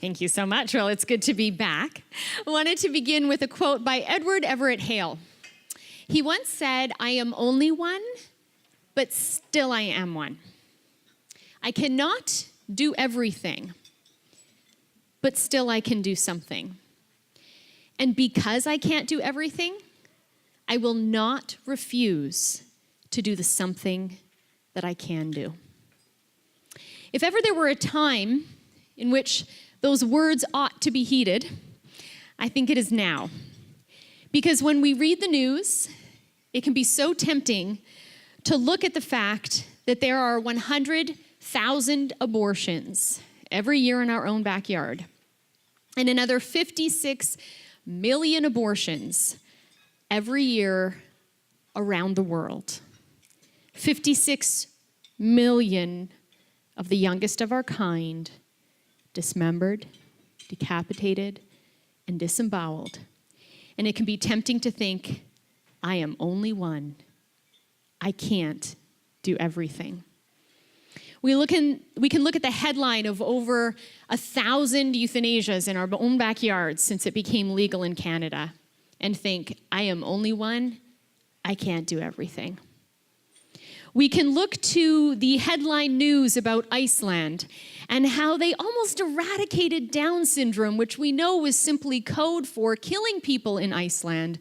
Thank you so much. Well, it's good to be back. I wanted to begin with a quote by Edward Everett Hale. He once said, "I am only one, but still I am one. I cannot do everything, but still I can do something. And because I can't do everything, I will not refuse to do the something that I can do." If ever there were a time in which those words ought to be heeded, I think it is now. Because when we read the news, it can be so tempting to look at the fact that there are 100,000 abortions every year in our own backyard, and another 56 million abortions every year around the world. 56 million of the youngest of our kind dismembered, decapitated, and disemboweled. And it can be tempting to think, I am only one. I can't do everything. We can look at the headline of over 1,000 euthanasias in our own backyards since it became legal in Canada and think, I am only one. I can't do everything. We can look to the headline news about Iceland and how they almost eradicated Down syndrome, which we know was simply code for killing people in Iceland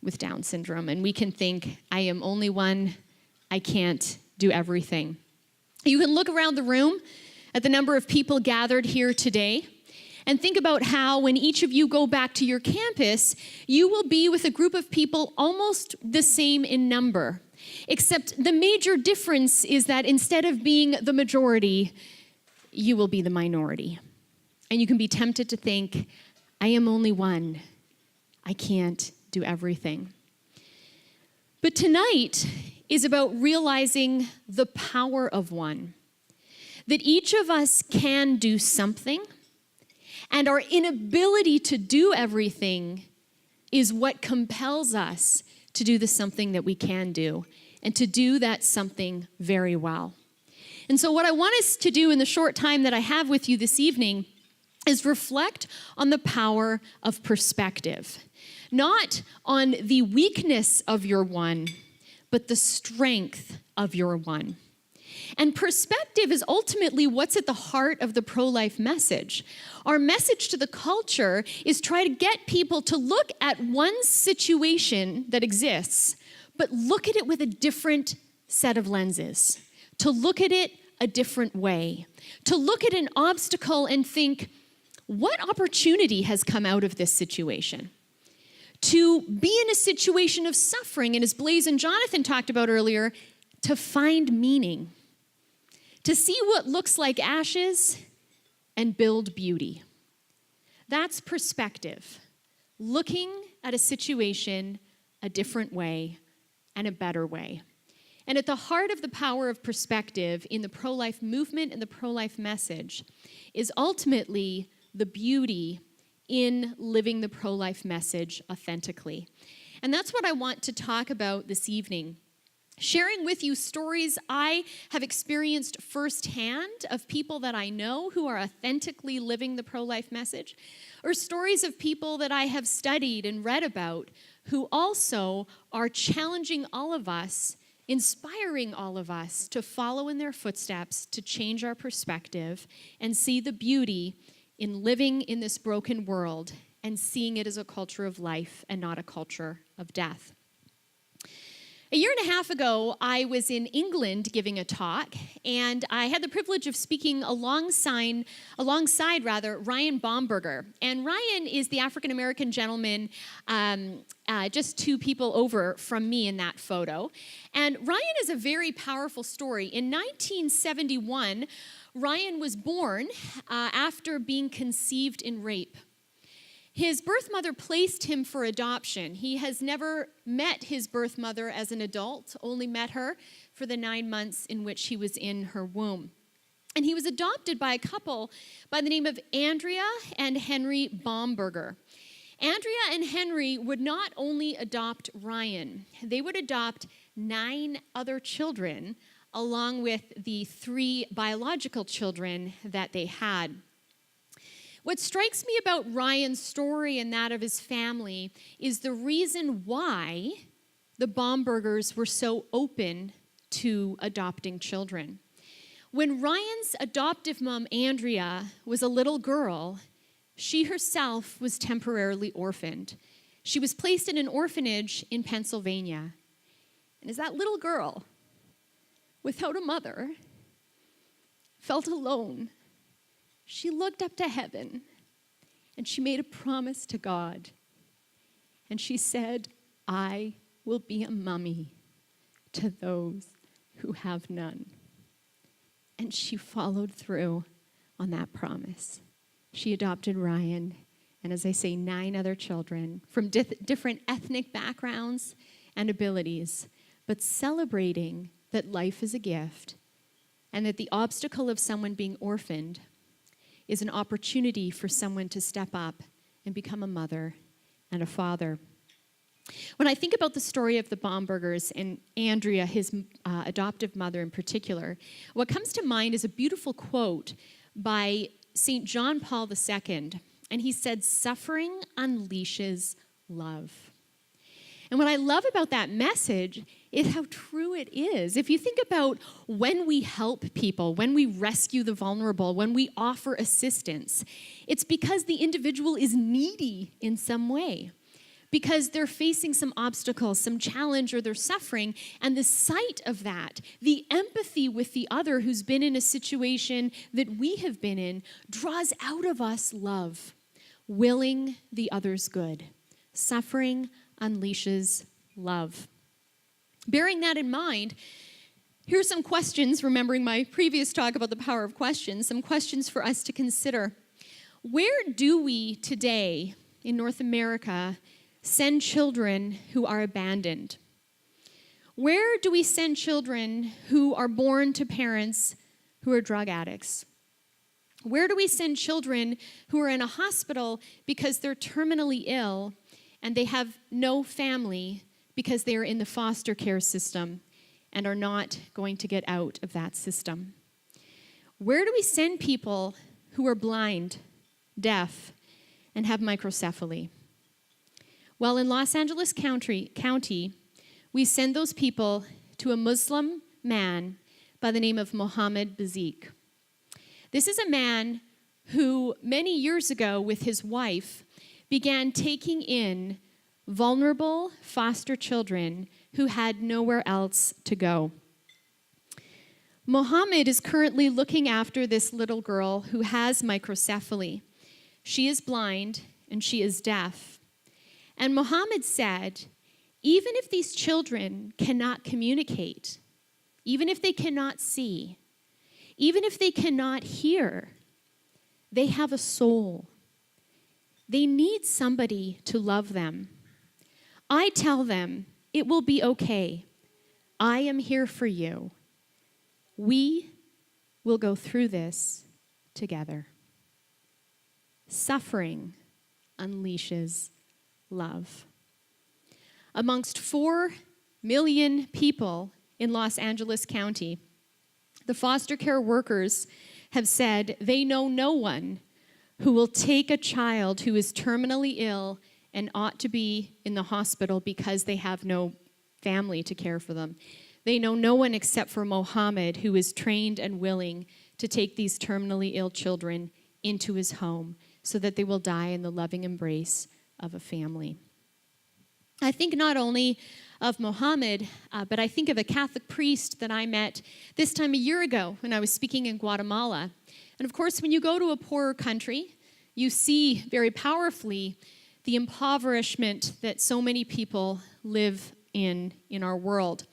with Down syndrome. And we can think, I am only one, I can't do everything. You can look around the room at the number of people gathered here today and think about how when each of you go back to your campus, you will be with a group of people almost the same in number. Except the major difference is that instead of being the majority, you will be the minority. And you can be tempted to think, I am only one. I can't do everything. But tonight is about realizing the power of one. That each of us can do something, and our inability to do everything is what compels us to do the something that we can do, and to do that something very well. And so what I want us to do in the short time that I have with you this evening is reflect on the power of perspective. Not on the weakness of your one, but the strength of your one. And perspective is ultimately what's at the heart of the pro-life message. Our message to the culture is try to get people to look at one situation that exists, but look at it with a different set of lenses, to look at it a different way, to look at an obstacle and think, what opportunity has come out of this situation? To be in a situation of suffering, and as Blaze and Jonathan talked about earlier, to find meaning, to see what looks like ashes and build beauty. That's perspective, looking at a situation a different way and a better way. And at the heart of the power of perspective in the pro-life movement and the pro-life message is ultimately the beauty in living the pro-life message authentically. And that's what I want to talk about this evening. Sharing with you stories I have experienced firsthand of people that I know who are authentically living the pro-life message, or stories of people that I have studied and read about who also are challenging all of us, inspiring all of us to follow in their footsteps, to change our perspective and see the beauty in living in this broken world and seeing it as a culture of life and not a culture of death. A year and a half ago, I was in England giving a talk, and I had the privilege of speaking alongside Ryan Baumberger. And Ryan is the African-American gentleman just two people over from me in that photo. And Ryan is a very powerful story. In 1971, Ryan was born after being conceived in rape. His birth mother placed him for adoption. He has never met his birth mother as an adult, only met her for the 9 months in which he was in her womb. And he was adopted by a couple by the name of Andrea and Henry Baumberger. Andrea and Henry would not only adopt Ryan, they would adopt 9 other children along with the 3 biological children that they had. What strikes me about Ryan's story and that of his family is the reason why the Baumbergers were so open to adopting children. When Ryan's adoptive mom, Andrea, was a little girl, she herself was temporarily orphaned. She was placed in an orphanage in Pennsylvania. And as that little girl, without a mother, felt alone, she looked up to heaven and she made a promise to God. And she said, I will be a mummy to those who have none. And she followed through on that promise. She adopted Ryan, and as I say, 9 other children from different ethnic backgrounds and abilities, but celebrating that life is a gift and that the obstacle of someone being orphaned is an opportunity for someone to step up and become a mother and a father. When I think about the story of the Baumbergers and Andrea, his adoptive mother in particular, what comes to mind is a beautiful quote by St. John Paul II, and he said, "Suffering unleashes love." And what I love about that message is how true it is. If you think about when we help people, when we rescue the vulnerable, when we offer assistance, it's because the individual is needy in some way, because they're facing some obstacles, some challenge, or they're suffering, and the sight of that, the empathy with the other who's been in a situation that we have been in, draws out of us love, willing the other's good. Suffering unleashes love. Bearing that in mind, here's some questions, remembering my previous talk about the power of questions, some questions for us to consider. Where do we today in North America send children who are abandoned? Where do we send children who are born to parents who are drug addicts? Where do we send children who are in a hospital because they're terminally ill and they have no family because they are in the foster care system and are not going to get out of that system? Where do we send people who are blind, deaf, and have microcephaly? Well, in Los Angeles County, we send those people to a Muslim man by the name of Mohammed Bazik. This is a man who many years ago with his wife began taking in vulnerable foster children who had nowhere else to go. Mohammed is currently looking after this little girl who has microcephaly. She is blind and she is deaf. And Mohammed said, even if these children cannot communicate, even if they cannot see, even if they cannot hear, they have a soul. They need somebody to love them. I tell them, it will be okay. I am here for you. We will go through this together. Suffering unleashes love. Amongst 4 million people in Los Angeles County, the foster care workers have said they know no one who will take a child who is terminally ill and ought to be in the hospital because they have no family to care for them. They know no one except for Mohammed, who is trained and willing to take these terminally ill children into his home so that they will die in the loving embrace of a family. I think not only of Mohammed, but I think of a Catholic priest that I met this time a year ago when I was speaking in Guatemala. And of course, when you go to a poorer country, you see very powerfully the impoverishment that so many people live in our world.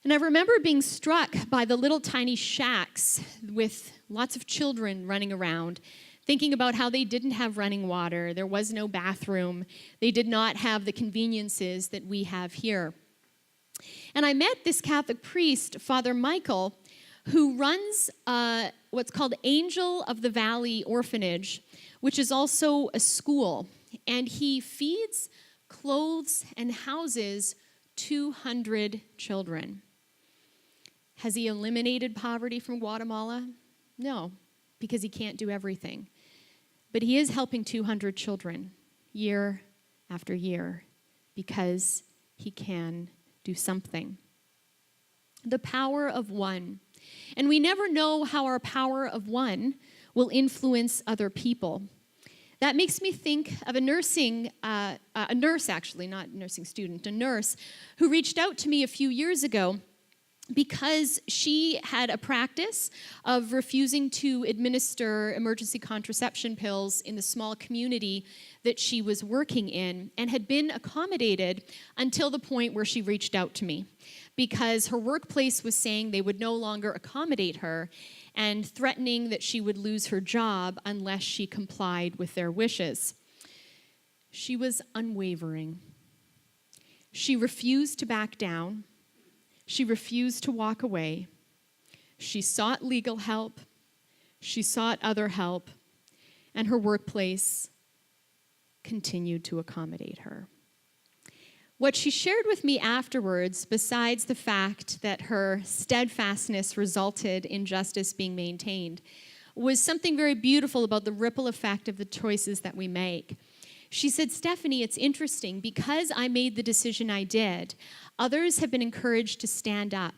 And I remember being struck by the little tiny shacks with lots of children running around, thinking about how they didn't have running water, there was no bathroom, they did not have the conveniences that we have here. And I met this Catholic priest, Father Michael, who runs what's called Angel of the Valley Orphanage, which is also a school. And he feeds, clothes, and houses 200 children. Has he eliminated poverty from Guatemala? No, because he can't do everything. But he is helping 200 children year after year because he can do something. The power of one. And we never know how our power of one will influence other people. That makes me think of a nurse actually, not nursing student, a nurse who reached out to me a few years ago because she had a practice of refusing to administer emergency contraception pills in the small community that she was working in, and had been accommodated until the point where she reached out to me because her workplace was saying they would no longer accommodate her and threatening that she would lose her job unless she complied with their wishes. She was unwavering. She refused to back down. She refused to walk away. She sought legal help. She sought other help. And her workplace continued to accommodate her. What she shared with me afterwards, besides the fact that her steadfastness resulted in justice being maintained, was something very beautiful about the ripple effect of the choices that we make. She said, Stephanie, it's interesting. Because I made the decision I did, others have been encouraged to stand up.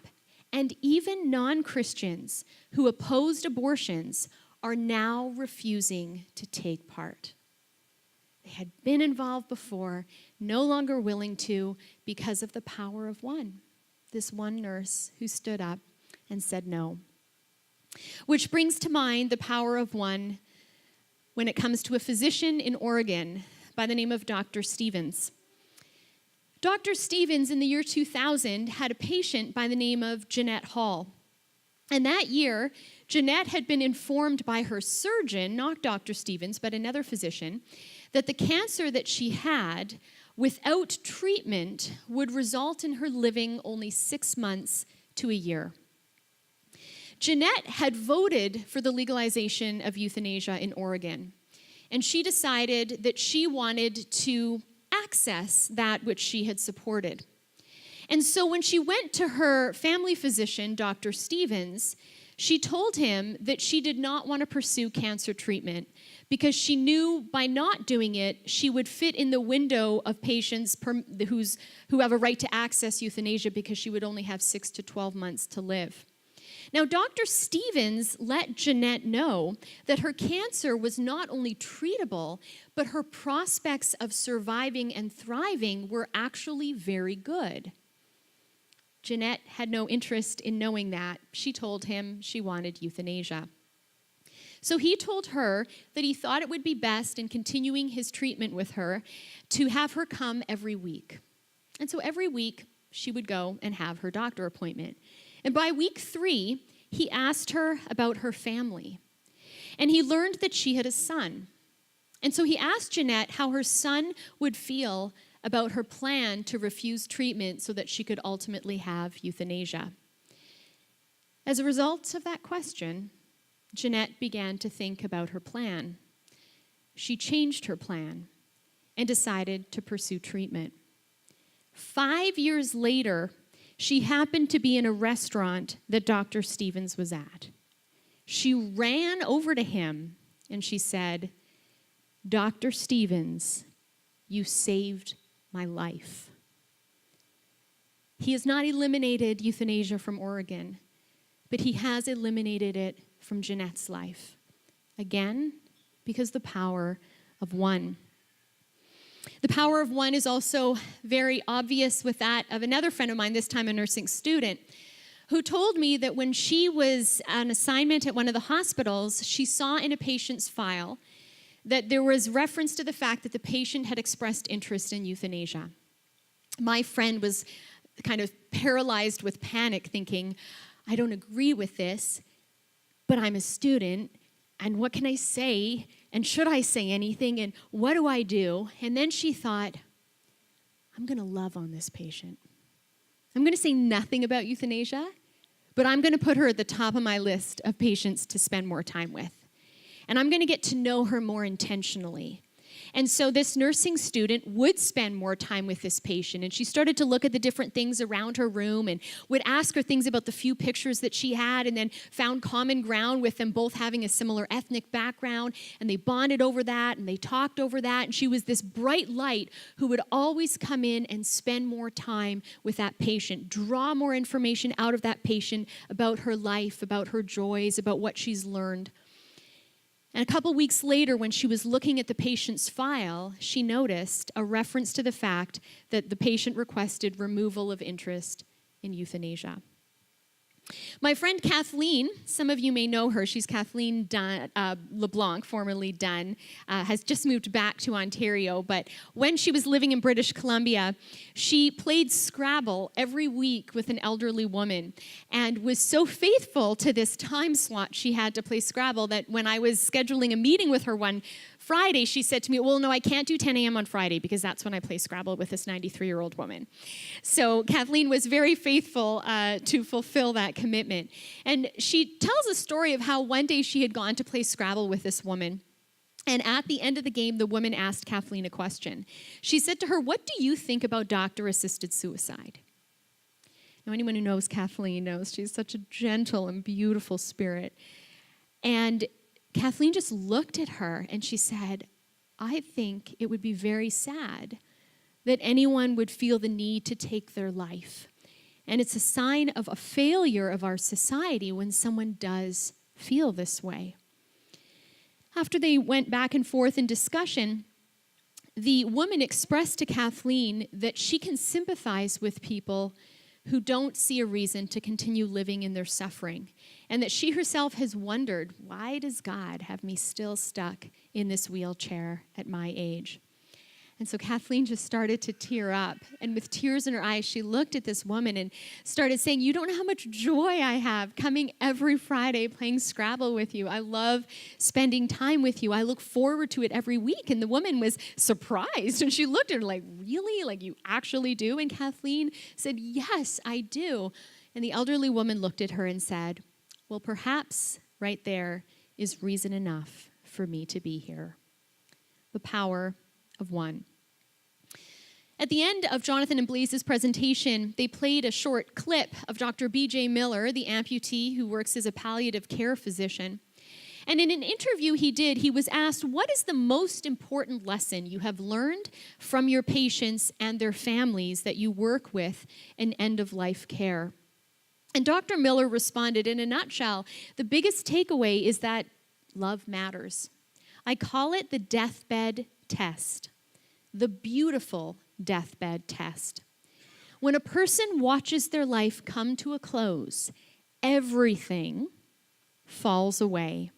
And even non-Christians who opposed abortions are now refusing to take part. They had been involved before, no longer willing to because of the power of one. This one nurse who stood up and said no. Which brings to mind the power of one when it comes to a physician in Oregon by the name of Dr. Stevens. Dr. Stevens, in the year 2000, had a patient by the name of Jeanette Hall. And that year, Jeanette had been informed by her surgeon, not Dr. Stevens, but another physician, that the cancer that she had, without treatment, would result in her living only 6 months to a year. Jeanette had voted for the legalization of euthanasia in Oregon, and she decided that she wanted to access that which she had supported. And so when she went to her family physician, Dr. Stevens, she told him that she did not want to pursue cancer treatment because she knew by not doing it, she would fit in the window of patients who have a right to access euthanasia because she would only have 6 to 12 months to live. Now, Dr. Stevens let Jeanette know that her cancer was not only treatable, but her prospects of surviving and thriving were actually very good. Jeanette had no interest in knowing that. She told him she wanted euthanasia. So he told her that he thought it would be best in continuing his treatment with her to have her come every week. And so every week she would go and have her doctor appointment. And by week 3, he asked her about her family. And he learned that she had a son. And so he asked Jeanette how her son would feel about her plan to refuse treatment so that she could ultimately have euthanasia. As a result of that question, Jeanette began to think about her plan. She changed her plan and decided to pursue treatment. 5 years later, she happened to be in a restaurant that Dr. Stevens was at. She ran over to him and she said, Dr. Stevens, you saved my life. He has not eliminated euthanasia from Oregon, but he has eliminated it from Jeanette's life. Again, because the power of one. The power of one is also very obvious with that of another friend of mine, this time a nursing student, who told me that when she was on assignment at one of the hospitals, she saw in a patient's file that there was reference to the fact that the patient had expressed interest in euthanasia. My friend was kind of paralyzed with panic, thinking, I don't agree with this, but I'm a student, and what can I say? And should I say anything? And what do I do? And then she thought, I'm going to love on this patient. I'm going to say nothing about euthanasia, but I'm going to put her at the top of my list of patients to spend more time with. And I'm going to get to know her more intentionally. And so this nursing student would spend more time with this patient, and she started to look at the different things around her room and would ask her things about the few pictures that she had, and then found common ground with them both having a similar ethnic background, and they bonded over that, and they talked over that, and she was this bright light who would always come in and spend more time with that patient, draw more information out of that patient about her life, about her joys, about what she's learned. And a couple weeks later, when she was looking at the patient's file, she noticed a reference to the fact that the patient requested removal of interest in euthanasia. My friend Kathleen, some of you may know her, she's Kathleen LeBlanc, formerly Dunn, has just moved back to Ontario, but when she was living in British Columbia, she played Scrabble every week with an elderly woman and was so faithful to this time slot she had to play Scrabble that when I was scheduling a meeting with her one Friday, she said to me, well, no, I can't do 10 a.m. on Friday because that's when I play Scrabble with this 93-year-old woman. So Kathleen was very faithful to fulfill that commitment. And she tells a story of how one day she had gone to play Scrabble with this woman. And at the end of the game, the woman asked Kathleen a question. She said to her, what do you think about doctor-assisted suicide? Now, anyone who knows Kathleen knows she's such a gentle and beautiful spirit. And Kathleen just looked at her and she said, I think it would be very sad that anyone would feel the need to take their life. And it's a sign of a failure of our society when someone does feel this way. After they went back and forth in discussion, the woman expressed to Kathleen that she can sympathize with people who don't see a reason to continue living in their suffering, and that she herself has wondered, why does God have me still stuck in this wheelchair at my age? And so Kathleen just started to tear up, and with tears in her eyes, she looked at this woman and started saying, you don't know how much joy I have coming every Friday playing Scrabble with you. I love spending time with you. I look forward to it every week. And the woman was surprised, and she looked at her like, really? Like, you actually do? And Kathleen said, yes, I do. And the elderly woman looked at her and said, well, perhaps right there is reason enough for me to be here. The power of one. At the end of Jonathan and Blaze's presentation, they played a short clip of Dr. B.J. Miller, the amputee who works as a palliative care physician. And in an interview he did, he was asked, what is the most important lesson you have learned from your patients and their families that you work with in end-of-life care? And Dr. Miller responded, in a nutshell, the biggest takeaway is that love matters. I call it the deathbed test, the beautiful deathbed test. When a person watches their life come to a close, everything falls away.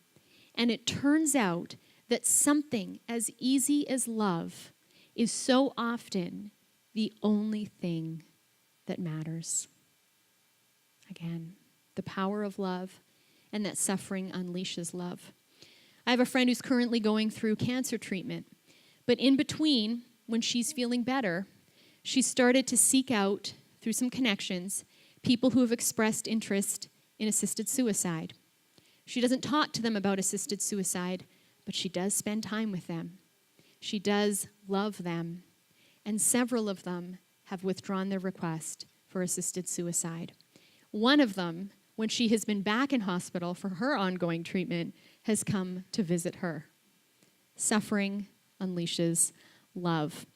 And it turns out that something as easy as love is so often the only thing that matters. Again, the power of love, and that suffering unleashes love. I have a friend who's currently going through cancer treatment. But in between, when she's feeling better, she started to seek out, through some connections, people who have expressed interest in assisted suicide. She doesn't talk to them about assisted suicide, but she does spend time with them. She does love them. And several of them have withdrawn their request for assisted suicide. One of them, when she has been back in hospital for her ongoing treatment, has come to visit her. Suffering unleashes love.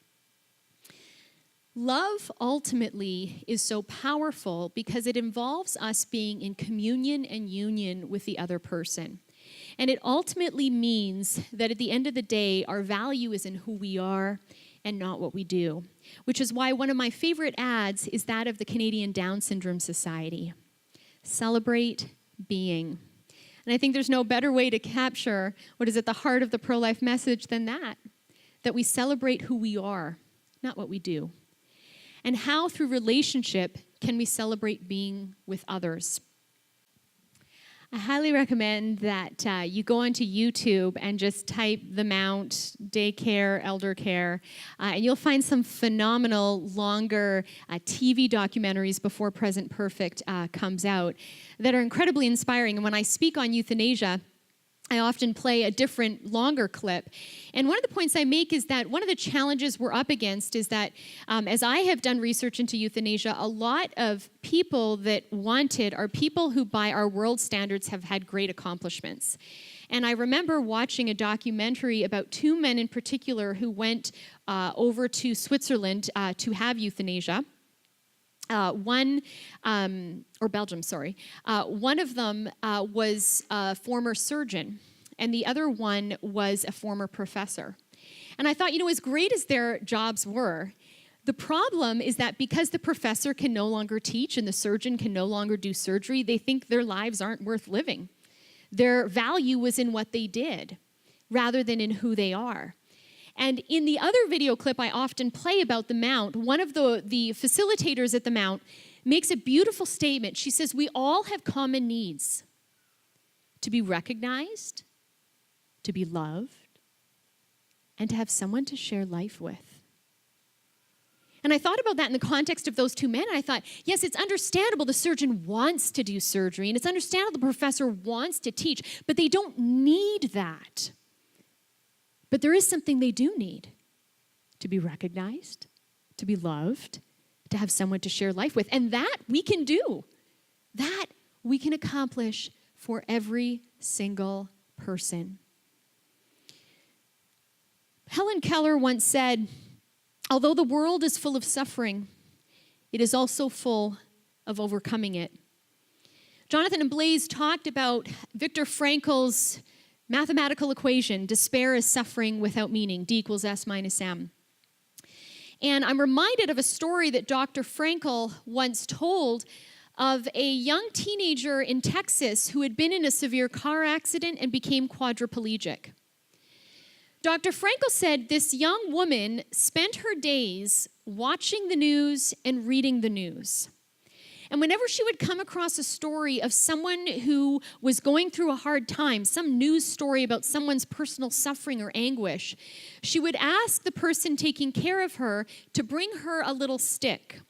Love ultimately is so powerful because it involves us being in communion and union with the other person. And it ultimately means that at the end of the day, our value is in who we are and not what we do, which is why one of my favorite ads is that of the Canadian Down Syndrome Society. Celebrate being. And I think there's no better way to capture what is at the heart of the pro-life message than that we celebrate who we are, not what we do. And how, through relationship, can we celebrate being with others? I highly recommend that you go onto YouTube and just type The Mount, daycare, elder care, and you'll find some phenomenal, longer TV documentaries before Present Perfect comes out that are incredibly inspiring. And when I speak on euthanasia, I often play a different, longer clip. And one of the points I make is that one of the challenges we're up against is that as I have done research into euthanasia, a lot of people that want it are people who, by our world standards, have had great accomplishments. And I remember watching a documentary about two men in particular who went over to Switzerland to have euthanasia. Or Belgium, sorry. One of them was a former surgeon, and the other one was a former professor. And I thought, as great as their jobs were, the problem is that because the professor can no longer teach and the surgeon can no longer do surgery, they think their lives aren't worth living. Their value was in what they did rather than in who they are. And in the other video clip I often play about the Mount, one of the facilitators at the Mount makes a beautiful statement. She says, we all have common needs: to be recognized, to be loved, and to have someone to share life with. And I thought about that in the context of those two men, and I thought, yes, it's understandable the surgeon wants to do surgery, and it's understandable the professor wants to teach, but they don't need that. But there is something they do need: to be recognized, to be loved, to have someone to share life with. And that we can do. That we can accomplish for every single person. Helen Keller once said, although the world is full of suffering, it is also full of overcoming it. Jonathan and Blaise talked about Viktor Frankl's mathematical equation: despair is suffering without meaning, D equals S minus M. And I'm reminded of a story that Dr. Frankl once told of a young teenager in Texas who had been in a severe car accident and became quadriplegic. Dr. Frankl said this young woman spent her days watching the news and reading the news. And whenever she would come across a story of someone who was going through a hard time, some news story about someone's personal suffering or anguish, she would ask the person taking care of her to bring her a little stick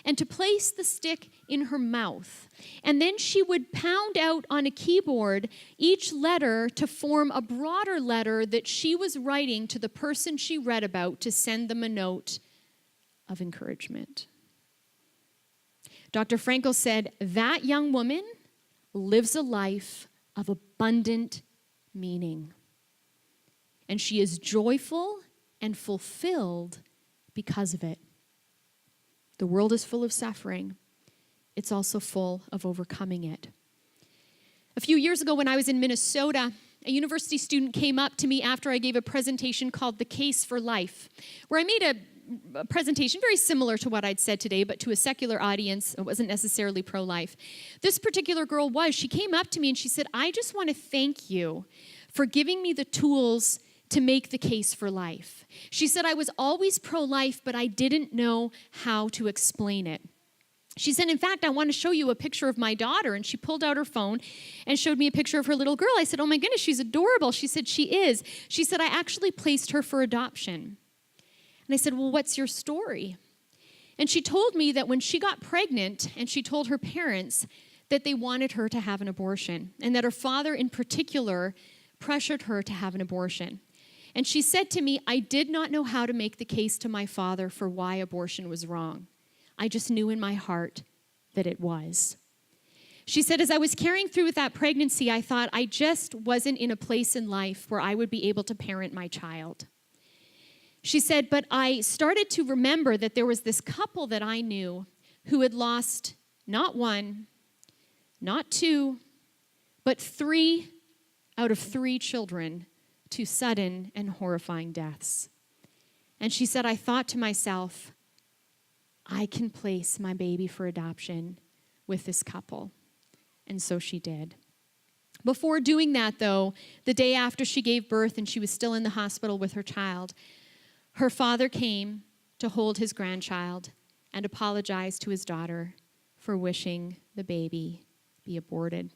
and to place the stick in her mouth. And then she would pound out on a keyboard each letter to form a broader letter that she was writing to the person she read about to send them a note of encouragement. Dr. Frankl said, that young woman lives a life of abundant meaning. And she is joyful and fulfilled because of it. The world is full of suffering. It's also full of overcoming it. A few years ago when I was in Minnesota, a university student came up to me after I gave a presentation called The Case for Life, where I made a presentation very similar to what I'd said today, but to a secular audience. It wasn't necessarily pro-life. This particular girl was. She came up to me and she said, I just want to thank you for giving me the tools to make the case for life. She said, I was always pro-life, but I didn't know how to explain it. She said, in fact, I want to show you a picture of my daughter. And she pulled out her phone and showed me a picture of her little girl. I said, oh my goodness, she's adorable. She said, she is. She said, I actually placed her for adoption. And I said, well, what's your story? And she told me that when she got pregnant and she told her parents that they wanted her to have an abortion and that her father in particular pressured her to have an abortion. And she said to me, I did not know how to make the case to my father for why abortion was wrong. I just knew in my heart that it was. She said, as I was carrying through with that pregnancy, I thought I just wasn't in a place in life where I would be able to parent my child. She said, but I started to remember that there was this couple that I knew who had lost not one, not two, but 3 out of 3 children to sudden and horrifying deaths. And she said, I thought to myself, I can place my baby for adoption with this couple. And so she did. Before doing that, though, the day after she gave birth and she was still in the hospital with her child, her father came to hold his grandchild and apologize to his daughter for wishing the baby be aborted.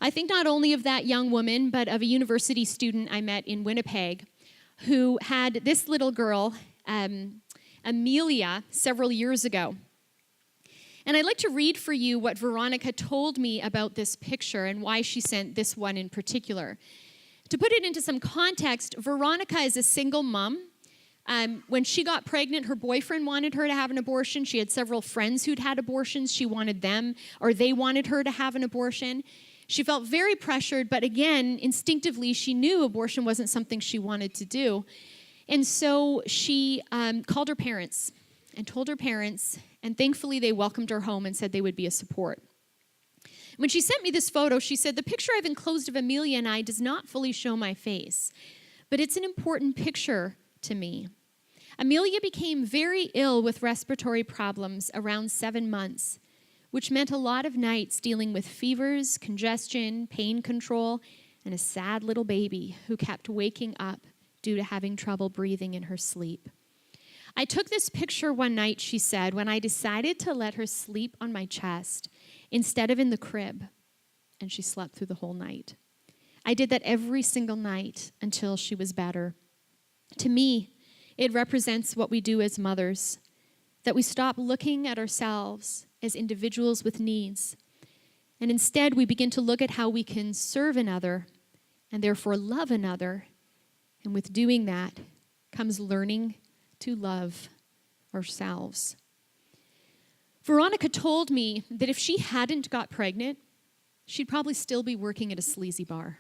I think not only of that young woman, but of a university student I met in Winnipeg who had this little girl, Amelia, several years ago. And I'd like to read for you what Veronica told me about this picture and why she sent this one in particular. To put it into some context, Veronica is a single mom. When she got pregnant, her boyfriend wanted her to have an abortion. She had several friends who'd had abortions. She wanted them, or they wanted her to have an abortion. She felt very pressured, but again, instinctively, she knew abortion wasn't something she wanted to do. And so she called her parents and told her parents, and thankfully they welcomed her home and said they would be a support. When she sent me this photo, she said, "The picture I've enclosed of Amelia and I does not fully show my face, but it's an important picture to me. Amelia became very ill with respiratory problems around 7 months, which meant a lot of nights dealing with fevers, congestion, pain control, and a sad little baby who kept waking up due to having trouble breathing in her sleep. I took this picture one night," she said, "when I decided to let her sleep on my chest instead of in the crib, and she slept through the whole night. I did that every single night until she was better. To me, it represents what we do as mothers, that we stop looking at ourselves as individuals with needs, and instead we begin to look at how we can serve another and therefore love another, and with doing that comes learning to love ourselves." Veronica told me that if she hadn't got pregnant, she'd probably still be working at a sleazy bar.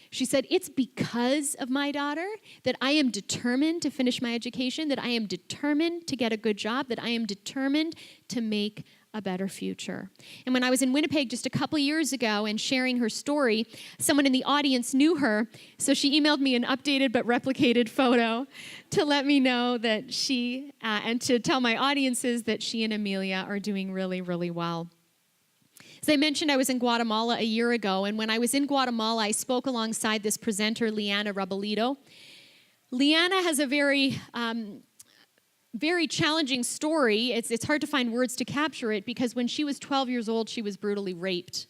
She said, "It's because of my daughter that I am determined to finish my education, that I am determined to get a good job, that I am determined to make a better future." And when I was in Winnipeg just a couple years ago and sharing her story, someone in the audience knew her, so she emailed me an updated but replicated photo to let me know that she, and to tell my audiences that she and Amelia are doing really, really well. As I mentioned, I was in Guatemala a year ago, and when I was in Guatemala, I spoke alongside this presenter, Liana Rabelito. Liana has a very challenging story. It's hard to find words to capture it because when she was 12 years old, she was brutally raped.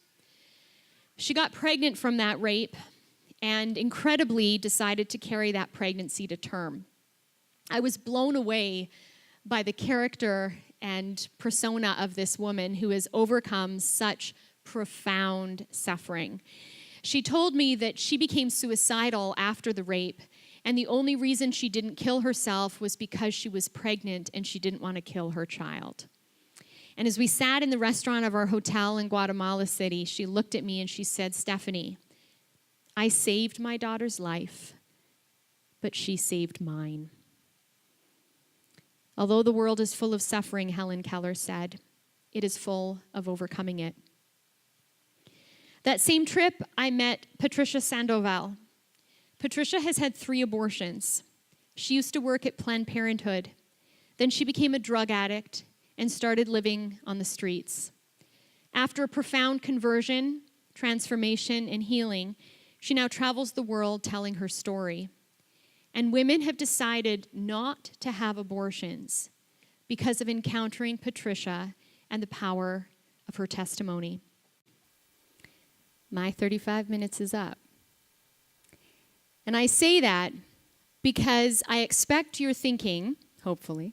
She got pregnant from that rape and incredibly decided to carry that pregnancy to term. I was blown away by the character and persona of this woman who has overcome such profound suffering. She told me that she became suicidal after the rape, and the only reason she didn't kill herself was because she was pregnant and she didn't want to kill her child. And as we sat in the restaurant of our hotel in Guatemala City, she looked at me and she said, "Stephanie, I saved my daughter's life, but she saved mine." Although the world is full of suffering, Helen Keller said, it is full of overcoming it. That same trip, I met Patricia Sandoval. Patricia has had 3 abortions. She used to work at Planned Parenthood. Then she became a drug addict and started living on the streets. After a profound conversion, transformation, and healing, she now travels the world telling her story. And women have decided not to have abortions because of encountering Patricia and the power of her testimony. My 35 minutes is up. And I say that because I expect you're thinking, hopefully,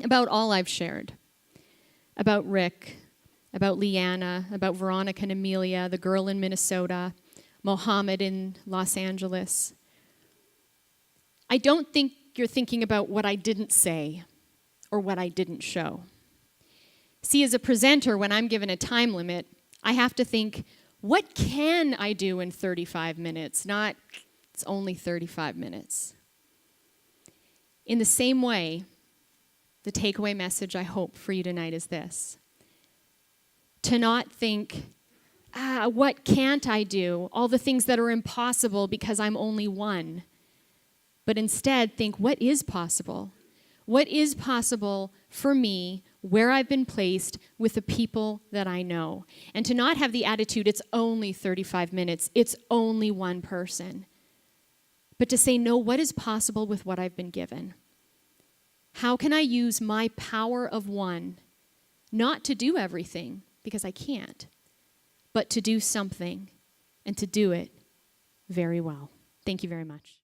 about all I've shared. About Rick, about Leanna, about Veronica and Amelia, the girl in Minnesota, Mohammed in Los Angeles. I don't think you're thinking about what I didn't say or what I didn't show. See, as a presenter, when I'm given a time limit, I have to think, what can I do in 35 minutes? Not, it's only 35 minutes. In the same way, the takeaway message I hope for you tonight is this. To not think, what can't I do? All the things that are impossible because I'm only one. But instead think, what is possible? What is possible for me, where I've been placed, with the people that I know? And to not have the attitude, it's only 35 minutes, it's only one person. But to say, no, what is possible with what I've been given? How can I use my power of one, not to do everything, because I can't, but to do something, and to do it very well? Thank you very much.